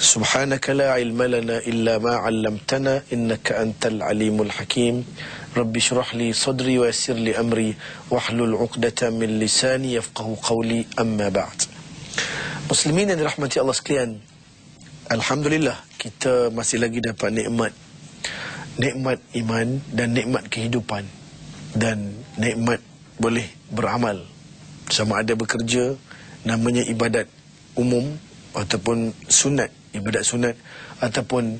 Subhanaka la ilma lana illa ma 'allamtana innaka antal alimul hakim. Rabbi shrah li sadri wa yassir li amri wahlul 'uqdatam min lisani yafqahu qawli, amma ba'd. Muslimin yang dirahmati Allah sekalian, alhamdulillah kita masih lagi dapat nikmat iman dan nikmat kehidupan dan nikmat boleh beramal, sama ada bekerja, namanya ibadat umum ataupun sunat, ibadat sunat ataupun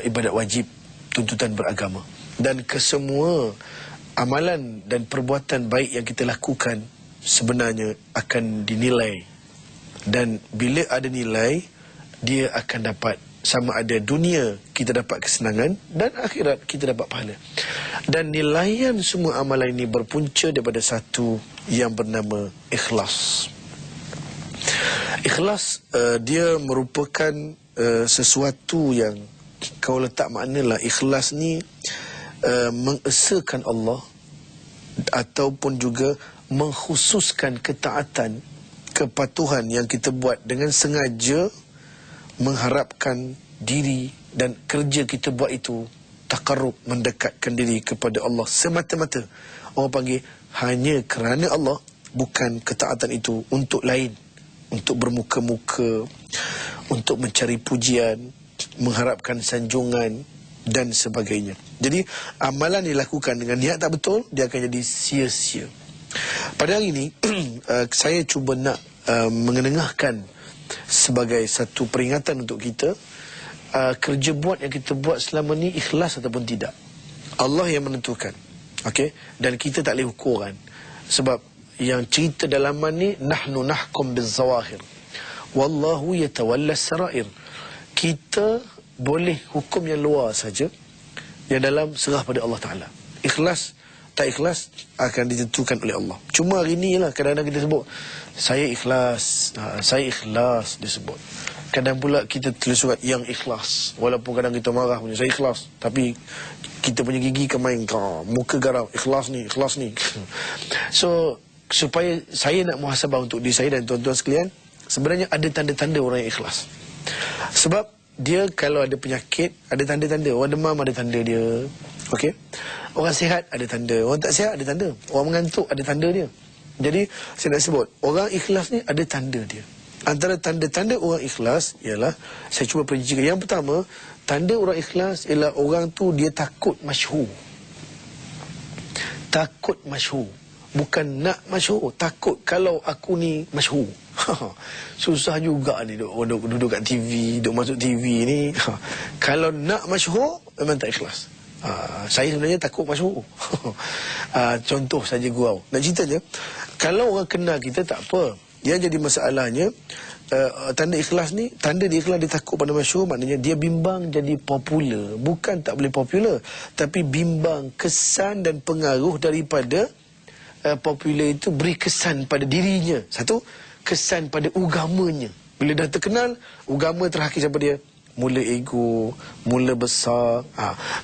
ibadat wajib, tuntutan beragama. Dan kesemua amalan dan perbuatan baik yang kita lakukan sebenarnya akan dinilai. Dan bila ada nilai, dia akan dapat, sama ada dunia kita dapat kesenangan dan akhirat kita dapat pahala. Dan nilaian semua amalan ini berpunca daripada satu yang bernama ikhlas. Ikhlas dia merupakan sesuatu yang kau letak maknalah ikhlas ni mengesakan Allah ataupun juga mengkhususkan ketaatan, kepatuhan yang kita buat dengan sengaja mengharapkan diri dan kerja kita buat itu taqarrub, mendekatkan diri kepada Allah semata-mata. Orang panggil hanya kerana Allah, bukan ketaatan itu untuk lain, untuk bermuka-muka, untuk mencari pujian, mengharapkan sanjungan dan sebagainya. Jadi amalan dilakukan dengan niat tak betul, dia akan jadi sia-sia. Pada hari ini saya cuba nak mengenengahkan sebagai satu peringatan untuk kita, kerja buat yang kita buat selama ni ikhlas ataupun tidak, Allah yang menentukan. Okey, dan kita tak boleh ukur kan, sebab yang cerita dalaman ni nahnu nahkum bizawahir wallahu yatawalla sarair. Kita boleh hukum yang luar saja, yang dalam serah pada Allah Ta'ala. Ikhlas tak ikhlas akan ditentukan oleh Allah. Cuma hari ni lah kadang-kadang kita sebut saya ikhlas disebut. Kadang pula kita tulis surat yang ikhlas, walaupun kadang kita marah punya saya ikhlas, tapi kita punya gigi kemain muka garau, ikhlas ni So supaya saya nak muhasabah untuk diri saya dan tuan-tuan sekalian, sebenarnya ada tanda-tanda orang yang ikhlas. Sebab dia kalau ada penyakit, ada tanda-tanda. Orang demam ada tanda dia. Okey. Orang sihat ada tanda, orang tak sihat ada tanda, orang mengantuk ada tanda dia. Jadi saya nak sebut, orang ikhlas ni ada tanda dia. Antara tanda-tanda orang ikhlas ialah, saya cuba perincikan. Yang pertama, tanda orang ikhlas ialah orang tu dia takut masyhur. Takut masyhur, bukan nak masyhur, takut kalau aku ni masyhur. Susah juga ni duduk kat TV, duduk masuk TV ni. Kalau nak masyhur memang tak ikhlas. Saya sebenarnya takut masyhur. Contoh saja gurau. Nak cerita je, kalau orang kenal kita tak apa. Yang jadi masalahnya, tanda ikhlas ni, tanda dia ikhlas dia takut pada masyhur, maknanya dia bimbang jadi popular. Bukan tak boleh popular, tapi bimbang kesan dan pengaruh daripada popular itu beri kesan pada dirinya. Satu, kesan pada ugamanya. Bila dah terkenal, ugama terhakis pada dia. Mula ego, mula besar,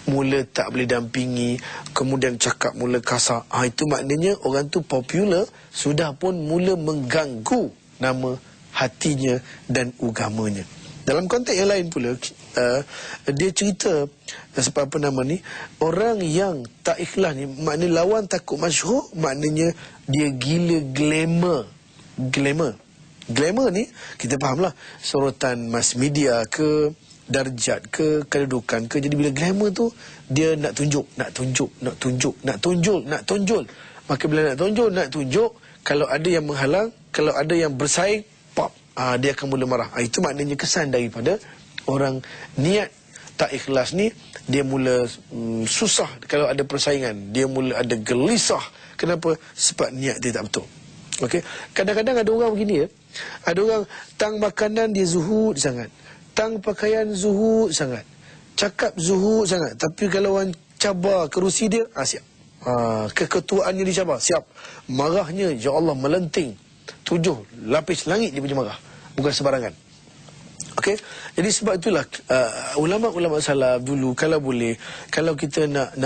mula tak boleh dampingi, kemudian cakap mula kasar. Itu maknanya orang tu popular, sudah pun mula mengganggu nama hatinya dan ugamanya. Dalam konteks yang lain pula, dia cerita sebab apa nama ni, orang yang tak ikhlas ni, maknanya lawan takut masyhur, maknanya dia gila glamour. Glamour ni kita fahamlah, sorotan mass media ke, darjat ke, kedudukan ke. Jadi bila glamour tu, dia nak tunjuk. Maka bila nak tunjuk, kalau ada yang menghalang, kalau ada yang bersaing, pop, dia akan mula marah. Itu maknanya kesan daripada orang niat tak ikhlas ni. Dia mula susah kalau ada persaingan, dia mula ada gelisah. Kenapa? Sebab niat dia tak betul. Okey, kadang-kadang ada orang begini ya. Ada orang tang makanan dia zuhud sangat, tang pakaian zuhud sangat, cakap zuhud sangat, tapi kalau orang cabar kerusi dia, siap. Keketuaannya dicabar, siap. Marahnya, ya Allah, melenting 7 lapis langit dia punya marah. Bukan sebarangan. Okey, jadi sebab itulah ulama-ulama salaf dulu, kalau boleh, kalau kita nak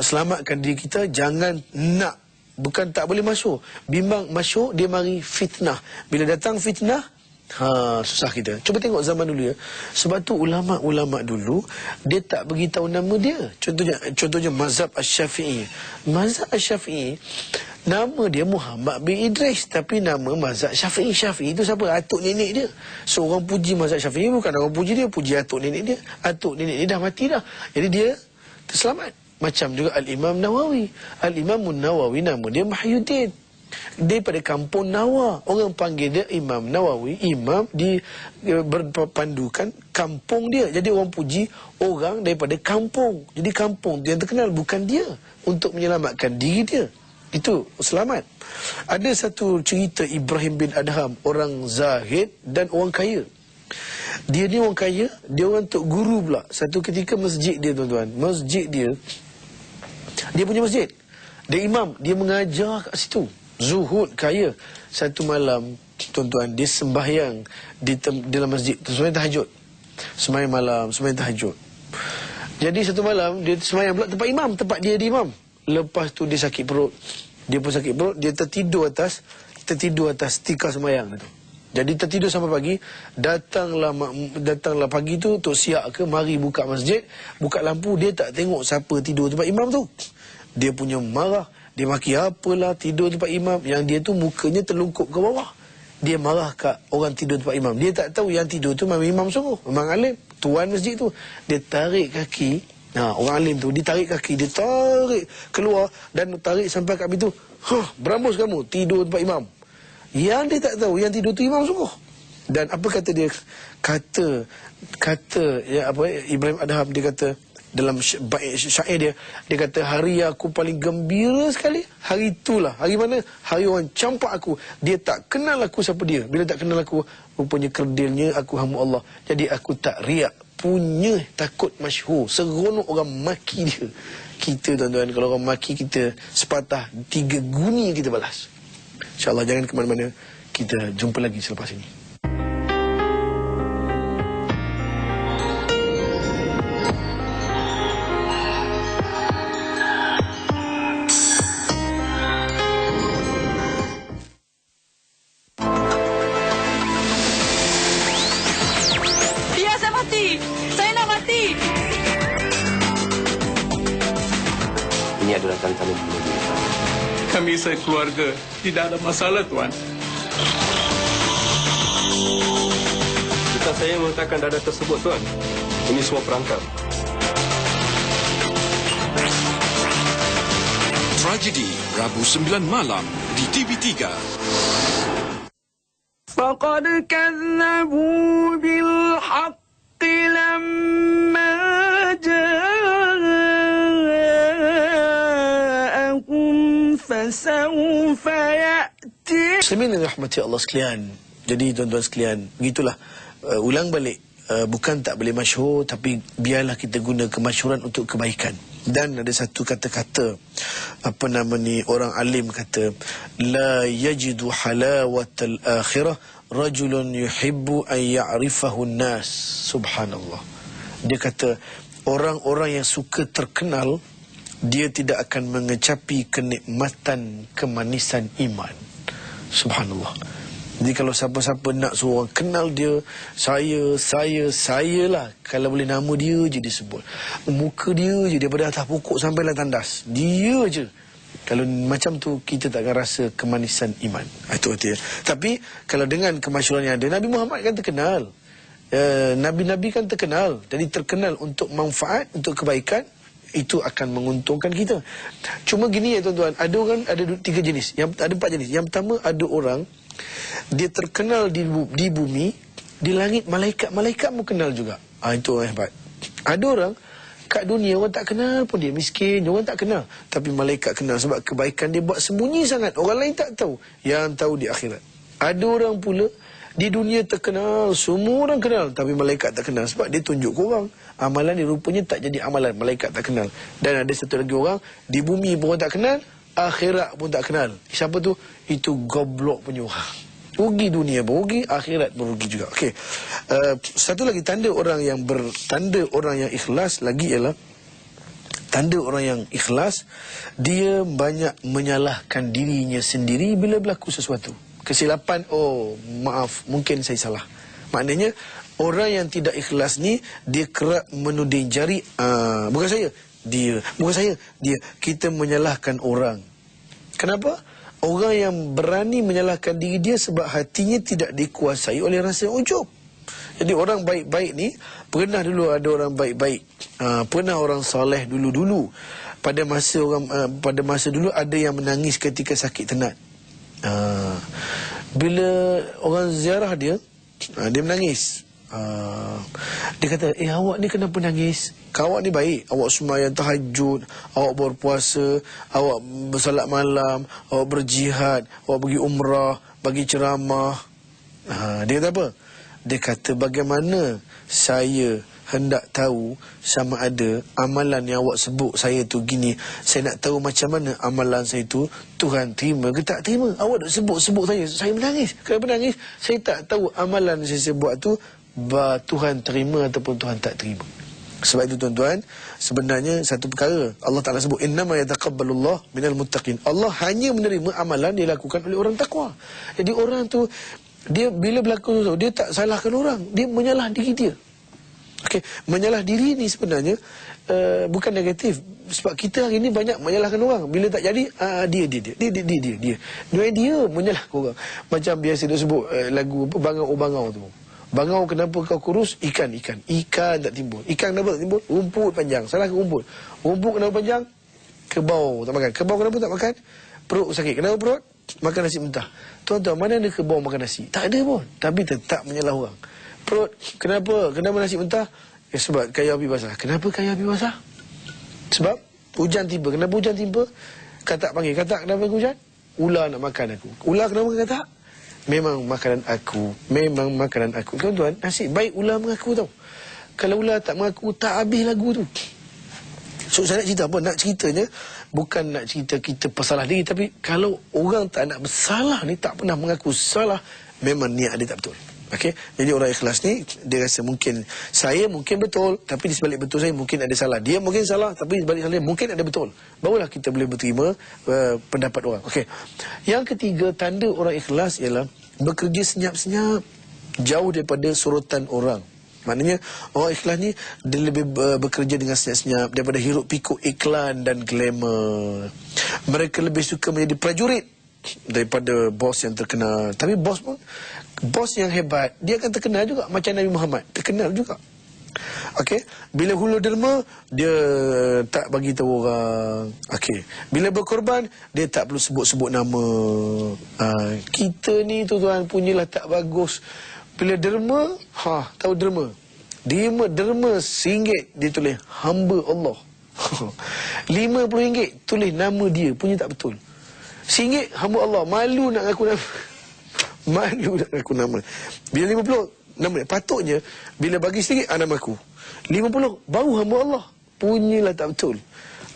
selamatkan diri kita, jangan nak, bukan tak boleh masyhur. Bimbang masyhur, dia mari fitnah. Bila datang fitnah, Susah kita. Cuba tengok zaman dulu ya. Sebab tu ulama-ulama dulu dia tak beritahu nama dia. Contohnya mazhab Asy-Syafi'i. Mazhab Asy-Syafi'i nama dia Muhammad bin Idris, tapi nama mazhab Syafi'i. Syafi'i itu siapa? Atuk nenek dia. So orang puji mazhab Syafi'i bukan orang puji dia, puji atuk nenek dia. Atuk nenek dia dah mati dah. Jadi dia terselamat. Macam juga Al-Imam Nawawi. Al-Imam Nawawi nama dia Mahyuddin. Daripada kampung Nawa. Orang panggil dia Imam Nawawi. Imam berpandukan kampung dia. Jadi orang puji orang daripada kampung. Jadi kampung yang terkenal bukan dia. Untuk menyelamatkan diri dia. Itu selamat. Ada satu cerita Ibrahim bin Adham. Orang zahid dan orang kaya. Dia ni orang kaya. Dia orang tok guru pula. Satu ketika masjid dia tuan-tuan. Masjid dia. Dia punya masjid. Dia imam. Dia mengajar kat situ. Zuhud, kaya. Satu malam, tuan-tuan, dia sembahyang di dalam masjid. Sembahyang tahajud. Sembahyang malam, sembahyang tahajud. Jadi satu malam, dia sembahyang pula tempat imam. Tempat dia di imam. Lepas tu dia sakit perut. Dia pun sakit perut. Dia tertidur atas tikar sembahyang tu. Jadi tertidur sampai pagi. Datanglah pagi tu, Tok Siak ke, mari buka masjid. Buka lampu, dia tak tengok siapa tidur tempat imam tu. Dia punya marah. Dia maki apalah tidur tempat imam. Yang dia tu mukanya terlungkup ke bawah. Dia marah kat orang tidur tempat imam. Dia tak tahu yang tidur tu memang imam sungguh. Memang alim. Tuan masjid tu. Dia tarik kaki. Orang alim tu. Dia tarik kaki. Dia tarik keluar. Dan tarik sampai kat pintu. Berambus kamu. Tidur tempat imam. Yang dia tak tahu yang tidur tu imam sungguh. Dan apa kata dia? Kata ya, Ibrahim Adham dia kata. Dalam syair dia kata, hari aku paling gembira sekali, hari itulah. Hari mana? Hari orang campak aku. Dia tak kenal aku siapa dia. Bila tak kenal aku, rupanya kerdilnya aku hamba Allah. Jadi aku tak riak, punya takut masyhur. Seronok orang maki dia. Kita tuan-tuan, kalau orang maki kita sepatah 3 guni kita balas. InsyaAllah jangan ke mana-mana. Kita jumpa lagi selepas ini. Saya nak mati. Ini adalah tantangan bunuh diri. Kami sekeluarga tidak ada masalah, Tuan. Bukan saya yang meletakkan dada tersebut, Tuan. Ini semua perangkap. Tragedi Rabu 9 malam di TV3. فقد كذبوا بالحق لما جاءهم فسوف يأتي. Muslimin yang dirahmati Allah sekalian. Jadi tuan-tuan sekalian, begitulah ulang balik. Bukan tak boleh masyhur, tapi biarlah kita guna kemasyhuran untuk kebaikan. Dan ada satu kata-kata, orang alim kata, la yajidu halawatal akhirah rajulun yuhibbu an ya'rifahu an-nas. Subhanallah. Dia kata, orang-orang yang suka terkenal, dia tidak akan mengecapi kenikmatan kemanisan iman. Subhanallah. Jadi kalau siapa-siapa nak suruh orang kenal dia, saya lah. Kalau boleh nama dia je disebut. Muka dia je daripada atas pokok sampai lah tandas. Dia je. Kalau macam tu, kita tak akan rasa kemanisan iman. Itu artinya. Tapi kalau dengan kemasyhuran yang ada, Nabi Muhammad kan terkenal. Nabi-Nabi kan terkenal. Jadi terkenal untuk manfaat, untuk kebaikan. Itu akan menguntungkan kita. Cuma gini ya tuan-tuan, ada orang, ada 3 jenis. Ada 4 jenis. Yang pertama, ada orang dia terkenal di bumi, di langit malaikat pun kenal juga. Itu orang hebat. Ada orang kat dunia orang tak kenal pun, dia miskin, orang tak kenal, tapi malaikat kenal sebab kebaikan dia buat sembunyi sangat, orang lain tak tahu. Yang tahu di akhirat. Ada orang pula di dunia terkenal, semua orang kenal, tapi malaikat tak kenal sebab dia tunjuk ke orang. Amalan dia rupanya tak jadi amalan, malaikat tak kenal. Dan ada satu lagi orang di bumi pun orang tak kenal, akhirat pun tak kenal. Siapa tu? Itu goblok punya orang. Rugi dunia pun rugi, akhirat pun rugi juga. Okey. Satu lagi tanda orang yang ikhlas lagi ialah tanda orang yang ikhlas, dia banyak menyalahkan dirinya sendiri bila berlaku sesuatu. kesilapan, oh maaf, mungkin saya salah. Maknanya orang yang tidak ikhlas ni dia kerap menuding jari, bukan saya, dia, bukan saya, dia. Kita menyalahkan orang. Kenapa? Orang yang berani menyalahkan diri dia sebab hatinya tidak dikuasai oleh rasa ujub. Jadi orang baik-baik ni, pernah dulu ada orang baik-baik, pernah orang soleh dulu-dulu. Pada masa dulu ada yang menangis ketika sakit tenat. Bila orang ziarah dia, dia menangis. Dia kata, awak ni kenapa nangis? Awak ni baik, awak sembahyang tahajud, awak berpuasa, awak bersolat malam, awak berjihad, awak pergi umrah, bagi ceramah. Dia kata apa? Dia kata, bagaimana saya hendak tahu sama ada amalan yang awak sebut saya tu gini, saya nak tahu macam mana amalan saya tu Tuhan terima ke tak terima. Awak dah sebut-sebut saya menangis. Kenapa menangis? Saya tak tahu amalan saya buat tu Tuhan terima ataupun Tuhan tak terima. Sebab itu tuan-tuan, sebenarnya satu perkara Allah Ta'ala sebut, innama yataqabbalullah minal muttaqin. Allah hanya menerima amalan dilakukan oleh orang takwa. Jadi orang tu, dia bila berlaku tu, dia tak salahkan orang, dia menyalah diri dia. Okey, menyalah diri ni sebenarnya bukan negatif. Sebab kita hari ni banyak menyalahkan orang. Bila tak jadi, dia menyalahkan orang. Macam biasa dia sebut lagu Bangau tu. Bangau kenapa kau kurus? Ikan tak timbul. Ikan kenapa tak timbul? Rumput panjang. Salah ke rumput? Rumput kenapa panjang? Kebau tak makan. Kebau kenapa tak makan? Perut sakit. Kenapa perut? Makan nasi mentah. Tuan-tuan, mana ada kebau makan nasi? Tak ada pun. Tapi tetap menyalah orang. Perut, kenapa nasi mentah? Sebab kayu api basah. Kenapa kayu api basah? Sebab hujan tiba. Kenapa hujan tiba? Katak panggil. Katak kenapa hujan? Ular nak makan aku. Ular kenapa katak? Memang makanan aku. Tuan-tuan, nasib baik ular mengaku tau. Kalau ular tak mengaku, tak habis lagu tu. So saya nak cerita apa? Nak ceritanya bukan nak cerita kita bersalah diri, tapi kalau orang tak nak bersalah ni, tak pernah mengaku salah, memang niat dia tak betul. Okey, jadi orang ikhlas ni dia rasa mungkin saya mungkin betul, tapi di sebalik betul saya mungkin ada salah. Dia mungkin salah, tapi di sebalik salah mungkin ada betul. Barulah kita boleh berterima pendapat orang. Okey. Yang ketiga, tanda orang ikhlas ialah bekerja senyap-senyap, jauh daripada sorotan orang. Maknanya orang ikhlas ni dia lebih bekerja dengan senyap-senyap daripada hiruk pikuk iklan dan glamour. Mereka lebih suka menjadi prajurit daripada bos yang terkenal. Tapi bos yang hebat, dia akan terkenal juga macam Nabi Muhammad, terkenal juga. Okey, bila hulu derma, dia tak bagi tahu orang. Okey, bila berkorban, dia tak perlu sebut-sebut nama. Kita ni tuan-tuan punyalah tak bagus. Bila derma, tahu derma? Derma RM1 dia tulis hamba Allah. RM50 tulis nama dia, punya tak betul. RM1 hamba Allah, malu nak ngaku nama. Malu nak ngaku nama. Bila 50 nama dia. Patutnya bila bagi RM1 nama aku. 50 baru hamba Allah. Punyalah tak betul.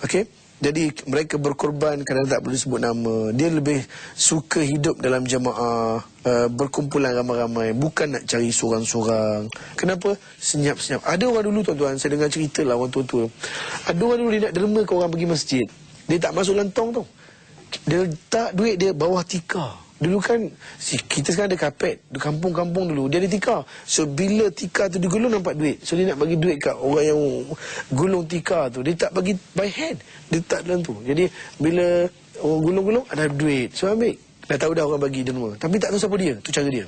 Okey. Jadi mereka berkorban kadang tak perlu sebut nama. Dia lebih suka hidup dalam jamaah, berkumpulan ramai-ramai, bukan nak cari seorang-seorang. Kenapa? Senyap-senyap. Ada orang dulu tuan-tuan, saya dengar cerita lah orang tua-tua. Ada orang dulu dia nak derma ke orang pergi masjid. Dia tak masuk lantong tu. Dia letak duit dia bawah tikar. Dulu kan kita sekarang ada kapet. Di kampung-kampung dulu dia ada tikar. So bila tikar tu digulung nampak duit. So dia nak bagi duit kat orang yang gulung tikar tu. Dia tak bagi by hand. Dia tak dalam tu. Jadi bila orang gulung-gulung ada duit. So ambil. Dah tahu dah orang bagi derma. Tapi tak tahu siapa dia. Tu cara dia.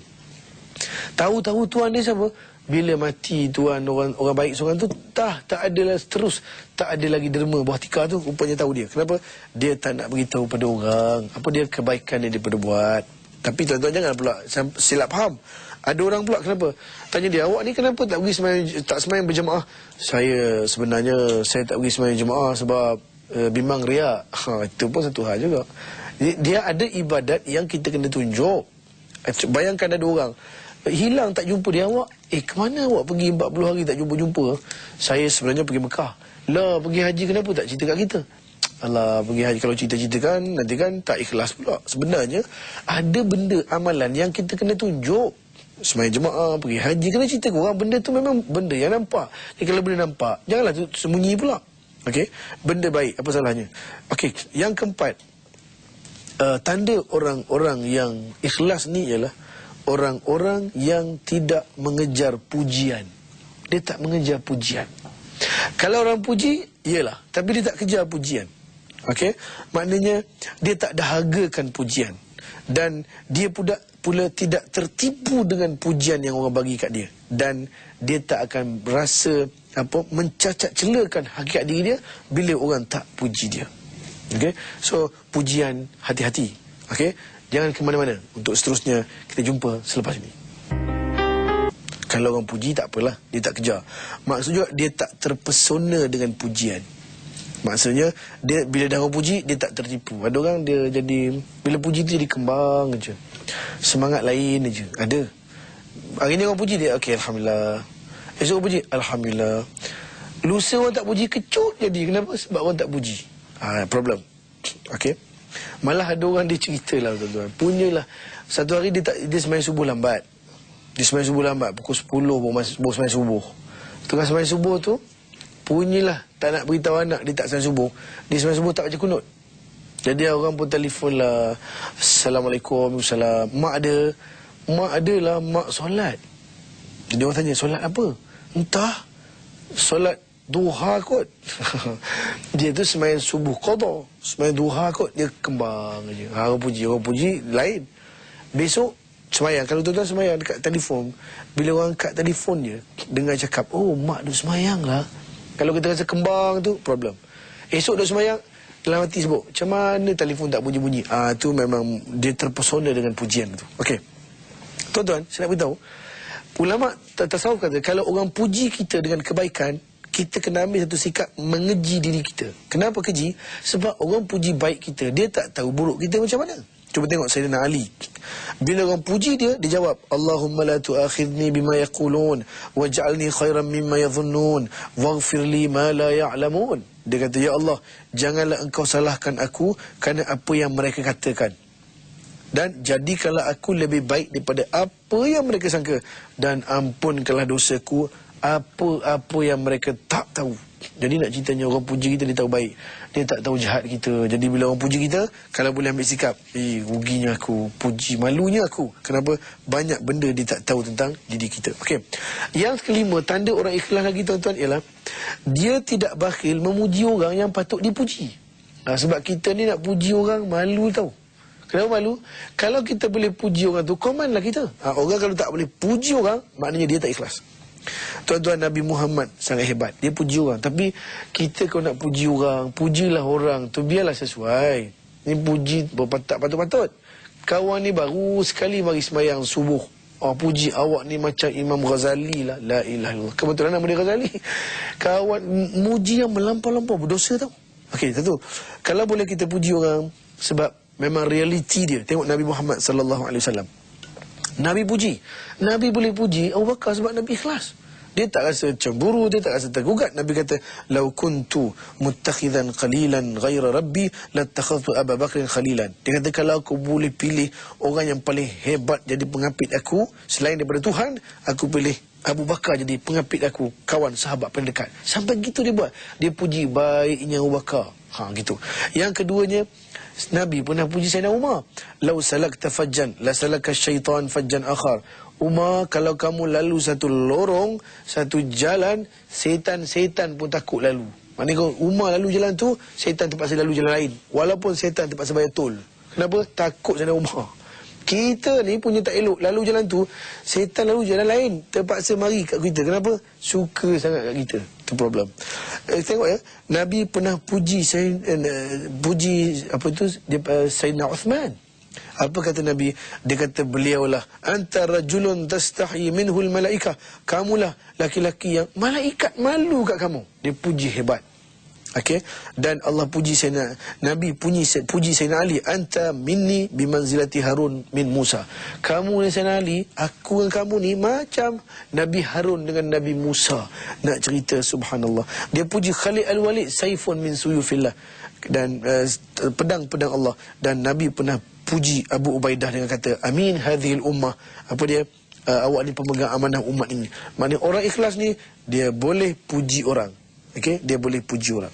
Tahu-tahu tuan dia siapa? Bila mati tuan orang baik seorang tu, tak ada terus, tak ada lagi derma bawah tikar tu, rupanya tahu dia. Kenapa? Dia tak nak beritahu pada orang apa dia kebaikan yang dia pada buat. Tapi tuan-tuan jangan pula silap faham. Ada orang pula kenapa? Tanya dia, awak ni kenapa tak pergi sembahyang berjemaah? Saya sebenarnya tak pergi sembahyang jemaah sebab bimbang riak. Itu pun satu hal juga. Dia ada ibadat yang kita kena tunjuk. Bayangkan ada orang hilang tak jumpa dia, awak ke mana awak pergi 40 hari tak jumpa-jumpa? Saya sebenarnya pergi Mekah. Lah, pergi haji kenapa tak cerita kat kita? Alah, pergi haji kalau cerita-ceritakan nanti kan tak ikhlas pula. Sebenarnya ada benda amalan yang kita kena tunjuk. Sembahyang jemaah, pergi haji, kena cerita ke orang. Benda tu memang benda yang nampak. Jadi kalau benda nampak, janganlah tu sembunyi pula. Okey, benda baik, apa salahnya? Okey, yang keempat, tanda orang-orang yang ikhlas ni ialah orang-orang yang tidak mengejar pujian. Dia tak mengejar pujian. Kalau orang puji, iyalah, tapi dia tak kejar pujian. Okey, maknanya dia tak dahagakan pujian, dan dia pula tidak tertipu dengan pujian yang orang bagi kat dia, dan dia tak akan berasa mencacat celakan hakikat diri dia bila orang tak puji dia. Okey, so pujian, hati-hati. Okey, jangan ke mana-mana. Untuk seterusnya kita jumpa selepas ini. Kalau orang puji tak apalah, dia tak kejar. Maksud juga dia tak terpesona dengan pujian. Maksudnya dia bila dah orang puji, dia tak tertipu. Ada orang dia jadi, bila puji tu jadi kembang je, semangat lain je. Ada. Hari ni orang puji dia, okey, alhamdulillah. Esok orang puji, alhamdulillah. Lusa orang tak puji, kecut jadi. Kenapa? Sebab orang tak puji. Problem. Okey. Malah ada orang dia ceritalah, tuan-tuan. Punyalah satu hari dia sembahyang subuh lambat. Dia sembahyang subuh lambat, pukul 10 baru sembahyang subuh. Tengah sembahyang subuh tu, punyalah tak nak beritahu anak dia tak sembahyang subuh. Dia sembahyang subuh tak baca kunut. Jadi orang pun telefon lah, Assalamualaikum, Waalaikumsalam. Mak ada lah, mak solat. Jadi orang tanya, solat apa? Entah, solat duha kot. Dia tu sembahyang subuh qada, sembahyang duha kot. Dia kembang je. Orang puji lain. Besok sembahyang, kalau tuan-tuan sembahyang dekat telefon, bila orang angkat telefon dia, dengar cakap, oh mak duk sembahyang lah. Kalau kita rasa kembang tu, problem. Esok duk sembahyang, dalam hati sebut, macam mana telefon tak bunyi-bunyi. Tu memang dia terpesona dengan pujian tu. Okey, tuan-tuan, saya nak beritahu, ulama' tasawuf kata, kalau orang puji kita dengan kebaikan, kita kena ambil satu sikap mengeji diri kita. Kenapa keji? Sebab orang puji baik kita, dia tak tahu buruk kita macam mana. Cuba tengok Sayyidina Ali. Bila orang puji dia, dia jawab, Allahumma la tu'akhidni bima yaqulun waj'alni khairan mimma yadhunnun waghfir li ma la ya'lamun. Dia kata, ya Allah, janganlah engkau salahkan aku kerana apa yang mereka katakan, dan jadikanlah aku lebih baik daripada apa yang mereka sangka, dan ampunkanlah dosaku apa yang mereka tak tahu. Jadi nak ceritanya, orang puji kita, dia tahu baik, dia tak tahu jahat kita. Jadi bila orang puji kita, kalau boleh ambil sikap, ruginya aku, puji malunya aku. Kenapa? Banyak benda dia tak tahu tentang diri kita. Okey. Yang kelima, tanda orang ikhlas lagi, tuan-tuan, ialah dia tidak bakhil memuji orang yang patut dipuji. Sebab kita ni nak puji orang malu tau. Kenapa malu? Kalau kita boleh puji orang tu, komanlah kita. Orang kalau tak boleh puji orang, maknanya dia tak ikhlas. Tuan-tuan, Nabi Muhammad sangat hebat. Dia puji orang. Tapi kita kalau nak puji orang, pujilah orang tu, biarlah sesuai. Ni puji tak patut-patut. Kawan ni baru sekali mari sembahyang subuh, puji awak ni macam Imam Ghazali lah. La ilaha illallah. Kebetulan nama dia Ghazali. Kawan muji yang melampau-lampau, berdosa tau. Okey, satu, kalau boleh kita puji orang, sebab memang realiti dia. Tengok Nabi Muhammad SAW. Nabi puji. Nabi boleh puji Abu Bakar sebab Nabi ikhlas. Dia tak rasa cemburu, dia tak rasa tergugat. Nabi kata, "Lau kuntu muttakhidhan khalilan ghaira rabbi lattakhadhtu Abu Bakrin khalilan." Dia kata, kalau aku boleh pilih orang yang paling hebat jadi pengapit aku selain daripada Tuhan, aku pilih Abu Bakar jadi pengapit aku, kawan sahabat paling dekat. Sampai gitu dia buat. Dia puji baiknya Abu Bakar. Gitu. Yang keduanya, Nabi pernah puji Sayyidina Umar. "Lau salakta fajjan la salaka syaitan fajjan akhar." Umar, kalau kamu lalu satu lorong, satu jalan, setan pun takut lalu. Maknanya kalau Umar lalu jalan tu, setan terpaksa lalu jalan lain. Walaupun setan terpaksa bayar tol. Kenapa? Takut Sayyidina Umar. Kita ni punya tak elok. Lalu jalan tu, setan lalu jalan lain, terpaksa mari kat kita. Kenapa? Suka sangat kat kita. Itu problem. Tengok ya, Nabi pernah puji Sayyidina Uthman. Apa kata Nabi? Dia kata, beliaulah antara rajulun tastahi minhul malaikah. Kamulah laki-laki yang malaikat malu kat kamu. Dia puji hebat. Okey, dan Allah puji Sayyidina Nabi, puji Sayyidina Ali, anta minni bimanzilati Harun min Musa. Kamu ni Sayyidina Ali, aku dengan kamu ni macam Nabi Harun dengan Nabi Musa. Nak cerita, subhanallah. Dia puji Khalid al-Walid, saifun min suyufillah, dan pedang-pedang Allah. Dan Nabi pernah puji Abu Ubaidah dengan kata, amin hadhil ummah. Apa dia? Awak ni pemegang amanah umat ini. Maknanya orang ikhlas ni, dia boleh puji orang. Okey, dia boleh puji orang.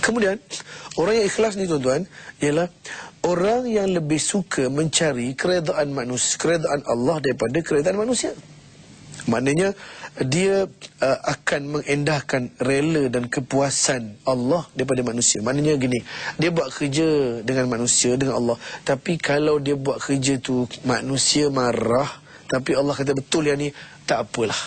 Kemudian orang yang ikhlas ni tuan-tuan ialah orang yang lebih suka mencari keredaan manusia, keredaan Allah daripada keredaan manusia. Maknanya dia akan mengendahkan rela dan kepuasan Allah daripada manusia. Maknanya gini, dia buat kerja dengan manusia, dengan Allah, tapi kalau dia buat kerja tu manusia marah, tapi Allah kata betul yang ni, tak apalah.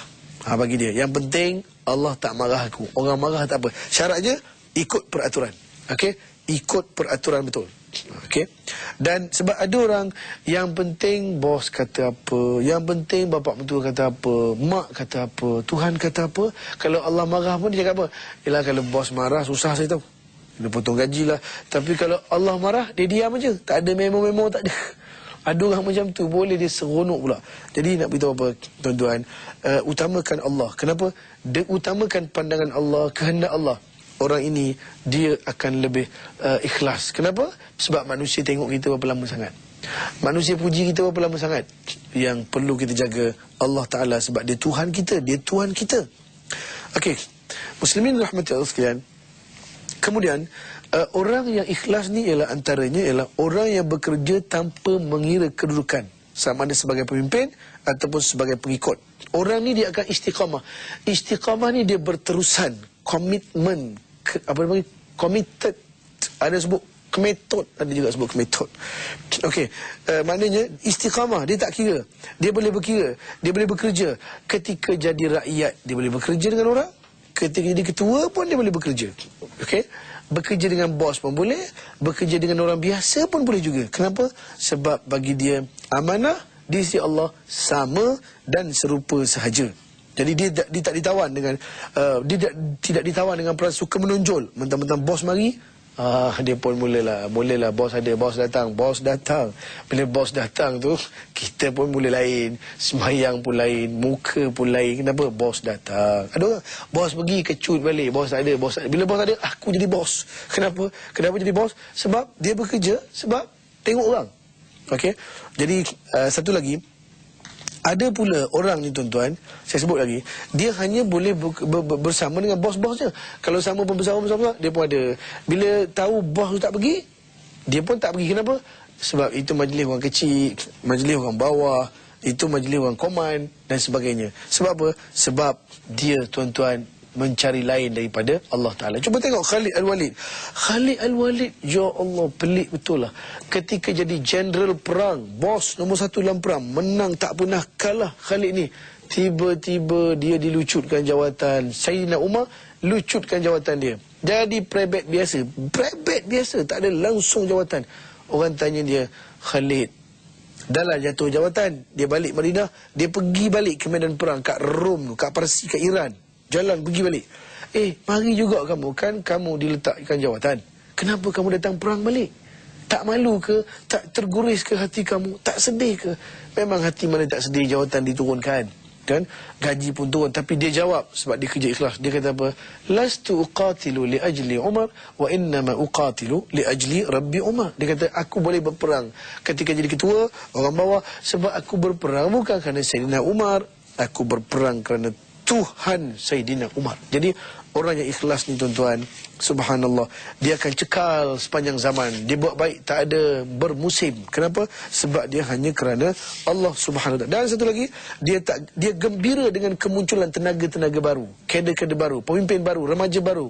Bagi dia, yang penting Allah tak marah aku. Orang marah tak apa. Syaratnya ikut peraturan. Okey, ikut peraturan betul. Okey. Dan sebab ada orang yang penting bos kata apa, yang penting bapak mentua kata apa, mak kata apa, Tuhan kata apa. Kalau Allah marah pun dia cakap apa? Yalah, kalau bos marah susah saya tahu, dia potong gaji lah. Tapi kalau Allah marah, dia diam aja, tak ada memo-memo, tak ada. Ada orang macam tu, boleh dia seronok pula. Jadi nak beritahu apa tuan-tuan, utamakan Allah. Kenapa? Dia utamakan pandangan Allah, kehendak Allah. Orang ini dia akan lebih ikhlas. Kenapa? Sebab manusia tengok kita berapa lama sangat, manusia puji kita berapa lama sangat. Yang perlu kita jaga Allah Ta'ala, sebab dia Tuhan kita, dia Tuhan kita. Okey, muslimin rahmati Allah sekalian. Kemudian orang yang ikhlas ni ialah antaranya ialah orang yang bekerja tanpa mengira kedudukan, sama ada sebagai pemimpin ataupun sebagai pengikut. Orang ni dia akan istiqamah. Istiqamah ni dia berterusan, komitmen, apa namanya, committed. Ada sebut committed, ada juga sebut committed. Okey, maknanya istiqamah, dia tak kira. Dia boleh berkira, dia boleh bekerja. Ketika jadi rakyat, dia boleh bekerja dengan orang. Ketika jadi ketua pun dia boleh bekerja. Okey, bekerja dengan bos pun boleh, bekerja dengan orang biasa pun boleh juga. Kenapa? Sebab bagi dia amanah di sisi Allah sama dan serupa sahaja. Jadi dia tak ditawan dengan dia tidak ditawan dengan perasaan suka menonjol. Mentang-mentang bos mari, dia pun mulalah bos ada, bos datang. Bila bos datang tu, kita pun mula lain, sembahyang pun lain, muka pun lain. Kenapa? Bos datang. Ada orang bos pergi kecut balik, bos tak ada. Bila bos ada, aku jadi bos. Kenapa jadi bos? Sebab dia bekerja, sebab tengok orang. Okey. Jadi satu lagi, ada pula orang ni tuan-tuan, saya sebut lagi, dia hanya boleh bersama dengan bos-bos je. Kalau sama pembesar, dia pun ada. Bila tahu bos tu tak pergi, dia pun tak pergi. Kenapa? Sebab itu majlis orang kecil, majlis orang bawah, itu majlis orang koman dan sebagainya. Sebab apa? Sebab dia tuan-tuan mencari lain daripada Allah Ta'ala. Cuba tengok Khalid Al-Walid. Khalid Al-Walid, ya Allah, pelik betul lah. Ketika jadi jeneral perang, bos nombor 1 dalam perang, menang tak pernah kalah Khalid ni. Tiba-tiba dia dilucutkan jawatan. Sayyidina Umar lucutkan jawatan dia. Jadi prebet biasa, tak ada langsung jawatan. Orang tanya dia, Khalid, dah lah jatuh jawatan. Dia balik Madinah, dia pergi balik ke medan perang, kat Rom, kat Parsi, kat Iran. Jalan pergi balik. Mari juga kamu, kan kamu diletakkan jawatan. Kenapa kamu datang perang balik? Tak malu ke? Tak terguris ke hati kamu? Tak sedih ke? Memang hati mana tak sedih jawatan diturunkan, kan? Gaji pun turun. Tapi dia jawab, sebab dia kerja ikhlas. Dia kata apa? Lastu uqatilu li ajli Umar, wa innama uqatilu li ajli Rabbi Umar. Dia kata, aku boleh berperang ketika jadi ketua orang bawah, sebab aku berperang bukan kerana Sayyidina Umar, aku berperang kerana Tuhan Sayyidina Umar. Jadi orang yang ikhlas ni tuan-tuan, subhanallah, dia akan cekal sepanjang zaman. Dia buat baik tak ada bermusim. Kenapa? Sebab dia hanya kerana Allah Subhanahu Wa Taala. Dan satu lagi, dia gembira dengan kemunculan tenaga-tenaga baru, kader-kader baru, pemimpin baru, remaja baru.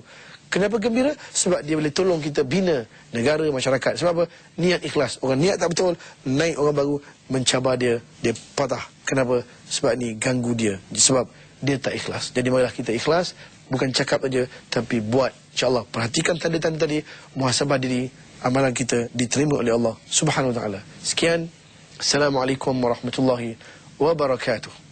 Kenapa gembira? Sebab dia boleh tolong kita bina negara, masyarakat. Sebab apa? Niat ikhlas. Orang niat tak betul, naik orang baru, mencabar dia patah. Kenapa? Sebab ni ganggu dia. Sebab dia tak ikhlas. Jadi marilah kita ikhlas, bukan cakap saja, tapi buat. InsyaAllah, perhatikan tanda-tanda tadi, muhasabah diri, amalan kita diterima oleh Allah Subhanahu Wa Taala. Sekian, Assalamualaikum warahmatullahi wabarakatuh.